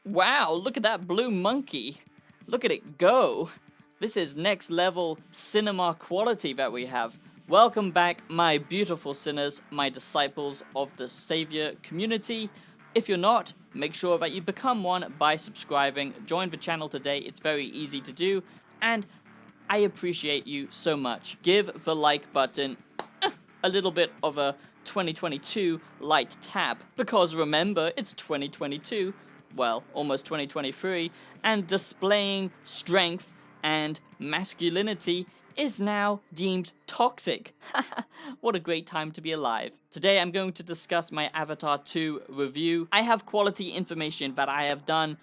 Wow, look at that blue monkey. Look at it go. This is next level cinema quality that we have. Welcome back, my beautiful sinners, my disciples of the Savior community. If you're not, make sure that you become one by subscribing. Join the channel today, it's very easy to do, and I appreciate you so much. Give the like button a little bit of a 2022 light tap, because remember, it's 2022, well, almost 2023, and displaying strength and masculinity is now deemed toxic. What a great time to be alive. Today I'm going to discuss my Avatar 2 review. I have quality information that I have done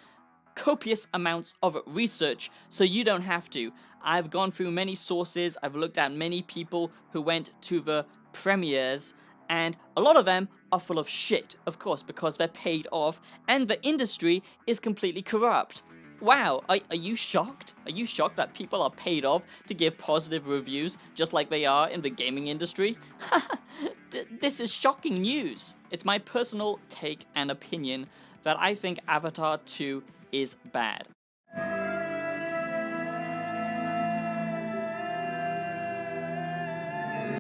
copious amounts of research, so you don't have to. I've gone through many sources, I've looked at many people who went to the premieres, and a lot of them are full of shit, of course, because they're paid off, and the industry is completely corrupt. Wow, are you shocked? Are you shocked that people are paid off to give positive reviews, just like they are in the gaming industry? This is shocking news. It's my personal take and opinion that I think Avatar 2 is bad.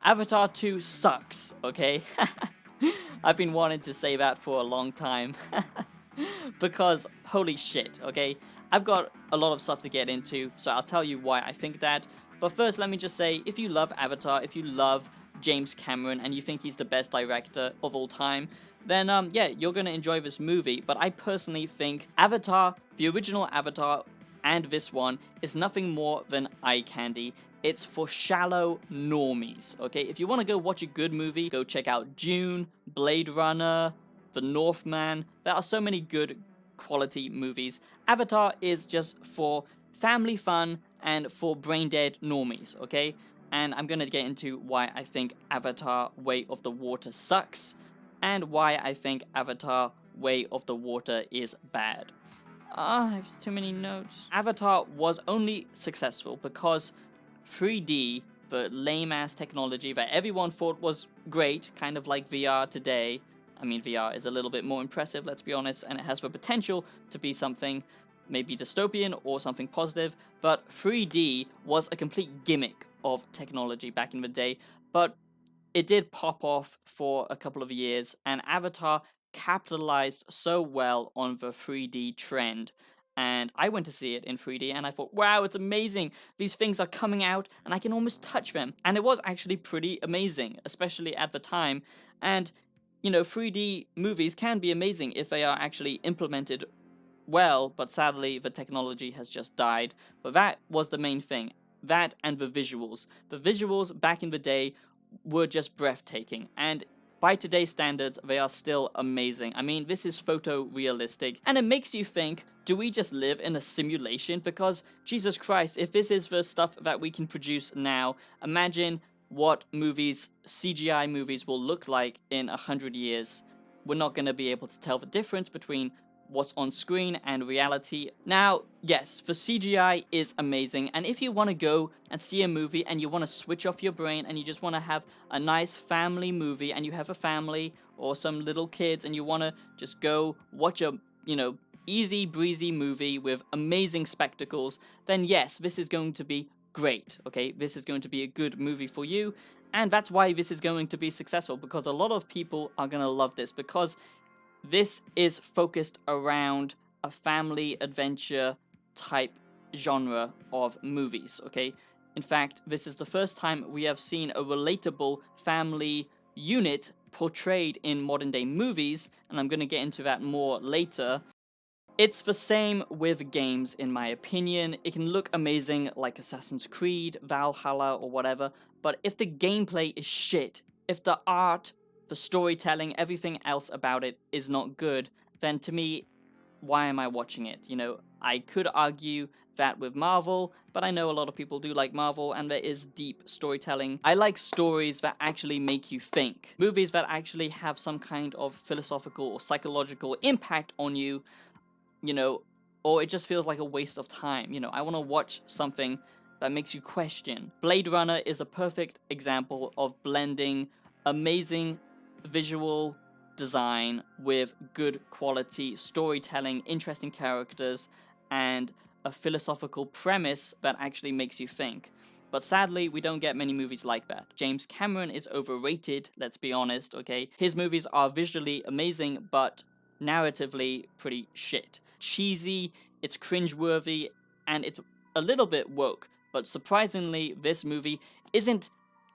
Avatar 2 sucks, okay? I've been wanting to say that for a long time. Because, holy shit, okay? I've got a lot of stuff to get into, so I'll tell you why I think that. But first, let me just say, if you love Avatar, if you love James Cameron, and you think he's the best director of all time, then, yeah, you're gonna enjoy this movie. But I personally think Avatar, the original Avatar, and this one, is nothing more than eye candy. It's for shallow normies, okay? If you want to go watch a good movie, go check out Dune, Blade Runner, The Northman. There are so many good quality movies. Avatar is just for family fun and for brain-dead normies, okay? And I'm gonna get into why I think Avatar Way of the Water sucks, and why I think Avatar Way of the Water is bad. I have too many notes. Avatar was only successful because 3D, the lame-ass technology that everyone thought was great, kind of like VR today. I mean, VR is a little bit more impressive, let's be honest, and it has the potential to be something maybe dystopian or something positive, but 3D was a complete gimmick of technology back in the day, but it did pop off for a couple of years, and Avatar capitalized so well on the 3D trend. And I went to see it in 3D, and I thought, wow, it's amazing. These things are coming out, and I can almost touch them. And it was actually pretty amazing, especially at the time. And, you know, 3D movies can be amazing if they are actually implemented well, but sadly, the technology has just died. But that was the main thing. That and the visuals. The visuals back in the day were just breathtaking, and by today's standards, they are still amazing. I mean, this is photorealistic, and it makes you think, do we just live in a simulation? Because, Jesus Christ, if this is the stuff that we can produce now, imagine what movies, CGI movies, will look like in 100 years. We're not going to be able to tell the difference between what's on screen and reality. Now, yes, the CGI is amazing, and if you want to go and see a movie and you want to switch off your brain and you just want to have a nice family movie, and you have a family or some little kids and you want to just go watch a, you know, easy breezy movie with amazing spectacles, then yes, this is going to be great, okay? This is going to be a good movie for you, and that's why this is going to be successful, because a lot of people are going to love this, because this is focused around a family adventure type genre of movies, okay? In fact, this is the first time we have seen a relatable family unit portrayed in modern day movies, and I'm going to get into that more later. It's the same with games, in my opinion. It can look amazing like Assassin's Creed, Valhalla, or whatever, but if the gameplay is shit, if the art, the storytelling, everything else about it is not good, then to me, why am I watching it? You know, I could argue that with Marvel, but I know a lot of people do like Marvel, and there is deep storytelling. I like stories that actually make you think. Movies that actually have some kind of philosophical or psychological impact on you, you know, or it just feels like a waste of time. You know, I want to watch something that makes you question. Blade Runner is a perfect example of blending amazing visual design with good quality storytelling, interesting characters, and a philosophical premise that actually makes you think. But sadly, we don't get many movies like that. James Cameron is overrated, let's be honest, okay? His movies are visually amazing, but narratively pretty shit. Cheesy, it's cringeworthy, and it's a little bit woke. But surprisingly, this movie isn't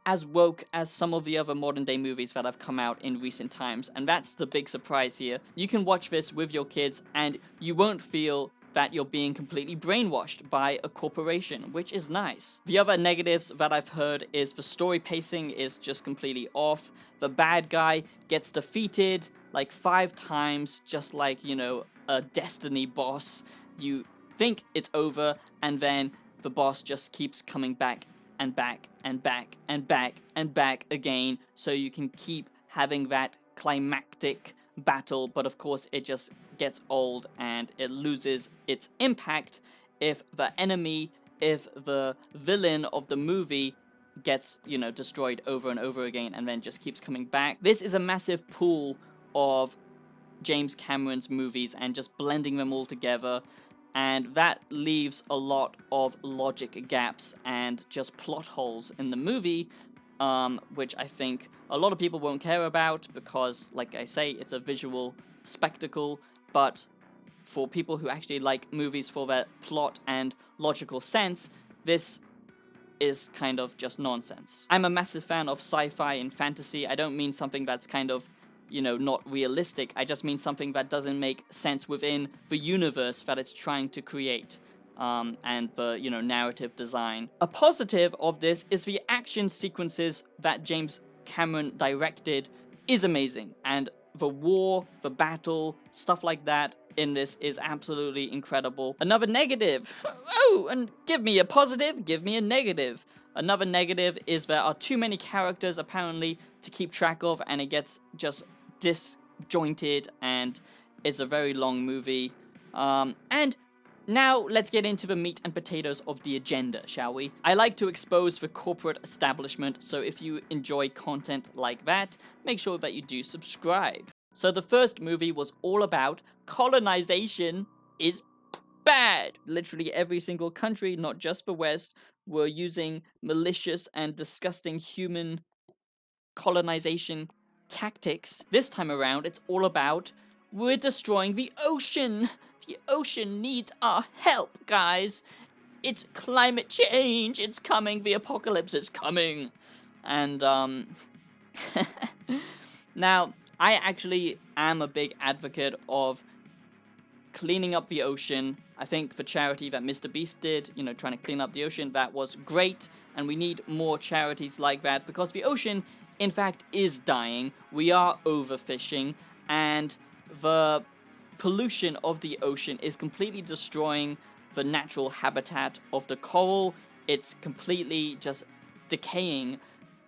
as woke as some of the other modern day movies that have come out in recent times, and that's the big surprise here. You can watch this with your kids and you won't feel that you're being completely brainwashed by a corporation, which is nice. The other negatives that I've heard is the story pacing is just completely off. The bad guy gets defeated like 5 times, just like, you know, a Destiny boss. You think it's over, and then the boss just keeps coming back and back and back and back and back again, so you can keep having that climactic battle, but of course it just gets old and it loses its impact if the villain of the movie gets, you know, destroyed over and over again and then just keeps coming back. This is a massive pool of James Cameron's movies and just blending them all together, and that leaves a lot of logic gaps and just plot holes in the movie, which I think a lot of people won't care about because, like I say, it's a visual spectacle, but for people who actually like movies for their plot and logical sense, this is kind of just nonsense. I'm a massive fan of sci-fi and fantasy. I don't mean something that's kind of, you know, not realistic. I just mean something that doesn't make sense within the universe that it's trying to create, and the, you know, narrative design. A positive of this is the action sequences that James Cameron directed is amazing, and the war, the battle, stuff like that in this is absolutely incredible. Another negative, oh, and give me a positive, give me a negative. Another negative is there are too many characters apparently to keep track of, and it gets just disjointed, and it's a very long movie. And now let's get into the meat and potatoes of the agenda, shall we? I like to expose the corporate establishment, so if you enjoy content like that, make sure that you do subscribe. So the first movie was all about colonization is bad. Literally every single country, not just the West, were using malicious and disgusting human colonization tactics. This time around, it's all about we're destroying the ocean. The ocean needs our help, guys. It's climate change. It's coming. The apocalypse is coming. And, now, I actually am a big advocate of cleaning up the ocean. I think the charity that Mr. Beast did, you know, trying to clean up the ocean, that was great. And we need more charities like that because the ocean, in fact, is dying. We are overfishing, and the pollution of the ocean is completely destroying the natural habitat of the coral. It's completely just decaying,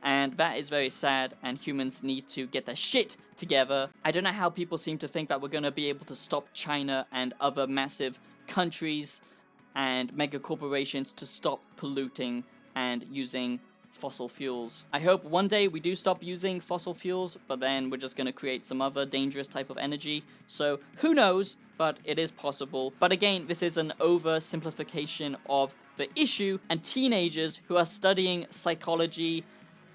and that is very sad, and humans need to get their shit together. I don't know how people seem to think that we're going to be able to stop China and other massive countries and mega corporations to stop polluting and using fossil fuels. I hope one day we do stop using fossil fuels, but then we're just going to create some other dangerous type of energy. So who knows, but it is possible. But again, this is an oversimplification of the issue, and teenagers who are studying psychology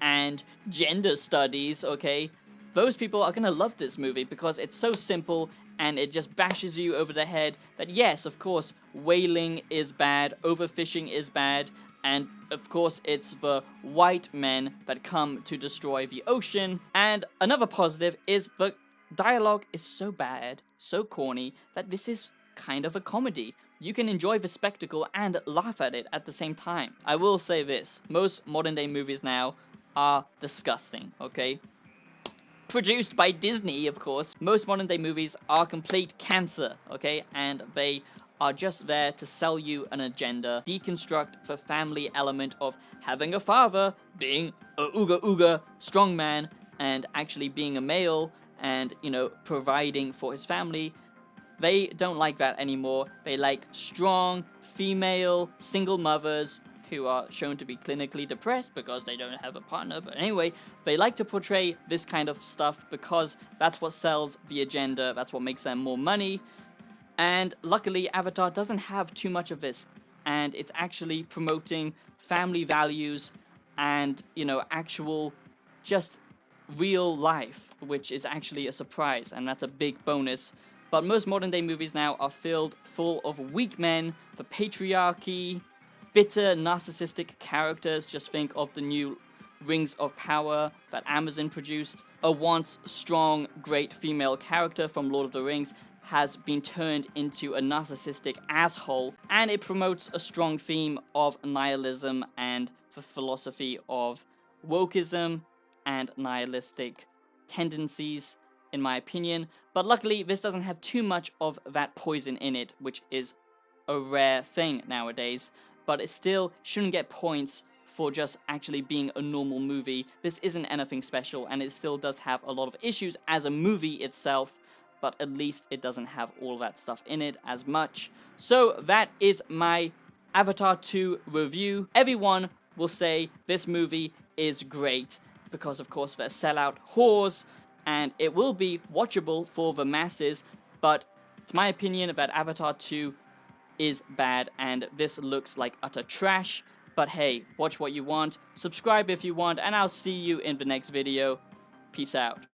and gender studies, okay, those people are going to love this movie because it's so simple and it just bashes you over the head that yes, of course, whaling is bad, overfishing is bad, and of course it's the white men that come to destroy the ocean. And another positive is the dialogue is so bad, so corny, that this is kind of a comedy. You can enjoy the spectacle and laugh at it at the same time. I will say this, most modern day movies now are disgusting, okay? Produced by Disney, of course. Most modern day movies are complete cancer, okay? And they are just there to sell you an agenda, deconstruct the family element of having a father, being a ooga ooga strongman, and actually being a male, and, you know, providing for his family. They don't like that anymore. They like strong, female, single mothers who are shown to be clinically depressed because they don't have a partner. But anyway, they like to portray this kind of stuff because that's what sells the agenda, that's what makes them more money. And luckily, Avatar doesn't have too much of this, and it's actually promoting family values and, you know, actual, just real life, which is actually a surprise, and that's a big bonus. But most modern day movies now are filled full of weak men, the patriarchy, bitter, narcissistic characters. Just think of the new Rings of Power that Amazon produced. A once strong, great female character from Lord of the Rings has been turned into a narcissistic asshole, and it promotes a strong theme of nihilism and the philosophy of wokeism and nihilistic tendencies, in my opinion. But luckily, this doesn't have too much of that poison in it, which is a rare thing nowadays, but it still shouldn't get points for just actually being a normal movie. This isn't anything special, and it still does have a lot of issues as a movie itself, but at least it doesn't have all that stuff in it as much. So that is my Avatar 2 review. Everyone will say this movie is great, because of course they're sellout whores, and it will be watchable for the masses, but it's my opinion that Avatar 2 is bad, and this looks like utter trash. But hey, watch what you want, subscribe if you want, and I'll see you in the next video. Peace out.